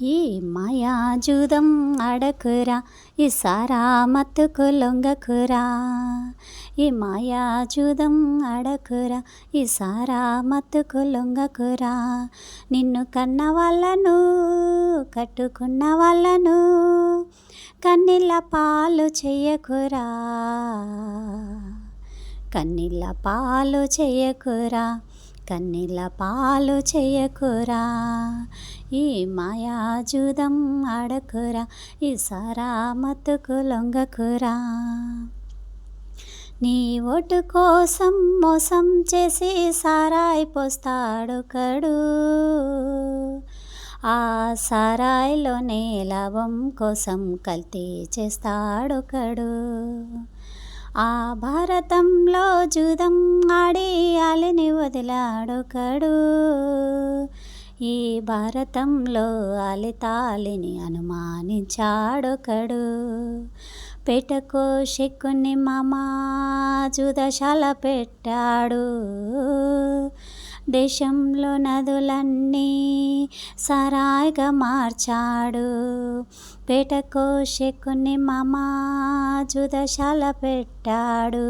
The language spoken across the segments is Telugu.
ఈ మాయాజూదం అడకురా, ఈ సారా మత్తుకు లొంగకురా. ఈ మాయాజూదం అడకురా, ఈ సారా మత్తుకు లొంగకురా. నిన్ను కన్న వాళ్ళను, కట్టుకున్న వాళ్ళను కన్నీళ్ళ పాలు చెయ్యకురా, కన్నీళ్ళ పాలు చెయ్యకురా, కన్నీళ్ళ పాలు చెయ్యకురా. ఈ మాయాజూదం ఆడకురా, ఈ సారా మత్తుకు లొంగకురా. నీ ఓటు కోసం మోసం చేసి సారాయి పోస్తాడొకడు, ఆ సారాయిలోనే లాభం కోసం కల్తీ చేస్తాడొకడు. ఆ భారతంలో జూదం ఆడి ఆలిని వదిలాడొకడు, ఈ భారతంలో ఆలితాలిని అనుమానించాడొకడు. పేటకో శక్కుని మామా జూదశాల పెట్టాడు, దేశంలో నదులన్నీ సారాయిగా మార్చాడు. పేటకో శక్కుని మామా జూదశాల పెట్టాడు,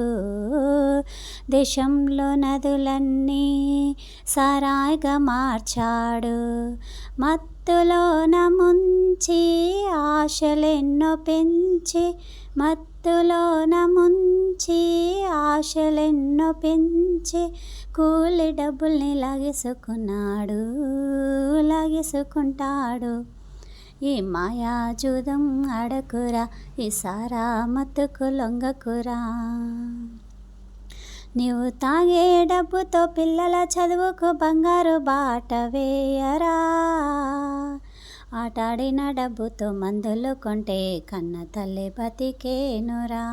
దేశంలో నదులన్నీ సారాయిగా మార్చాడు. మత్తులోన ముంచి ఆశలెన్నో పెంచి, మత్తులోన ముంచి ఆశలెన్నో పెంచి కూలి డబ్బుల్ని లాగేసుకున్నాడు, లాగేసుకుంటాడు. ఈ మాయాజూదం ఆడకురా, ఈ సారా మత్తుకు లొంగకురా. నీవు తాగే డబ్బుతో పిల్లల చదువుకు బంగారు బాట వేయరా, ఆటాడిన డబ్బుతో మందులు కొంటే కన్న తల్లి బతికేనురా.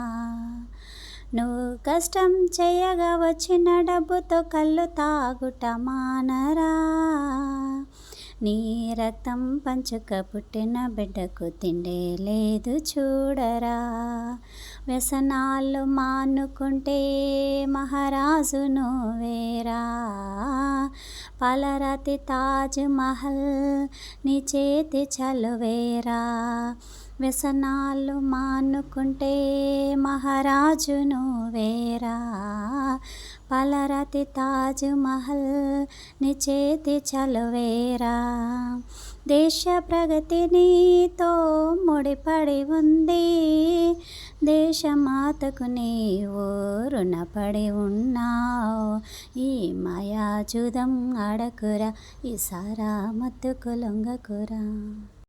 నువ్వు కష్టం చేయగా వచ్చిన డబ్బుతో కళ్ళు తాగుట మానరా, నీ రక్తం పంచుక పుట్టిన బిడ్డకు తిండే లేదు చూడరా. వ్యసనాలు మానుకుంటే మహారాజు నువ్వేరా, పాలరాతి తాజ్ మహల్ నీ చేతి చలువేరా. వ్యసనాలు మానుకుంటే మహారాజు నువ్వేరా, పాలరాతి తాజ్ మహల్ నీ చేతి చలువేరా. దేశ ప్రగతి నీతో ముడిపడి ఉంది, దేశమాతకు నీవు రుణపడి ఉన్నావు. ఈ మాయాజూదం ఆడకురా, ఈ సారా మత్తుకు లొంగకురా.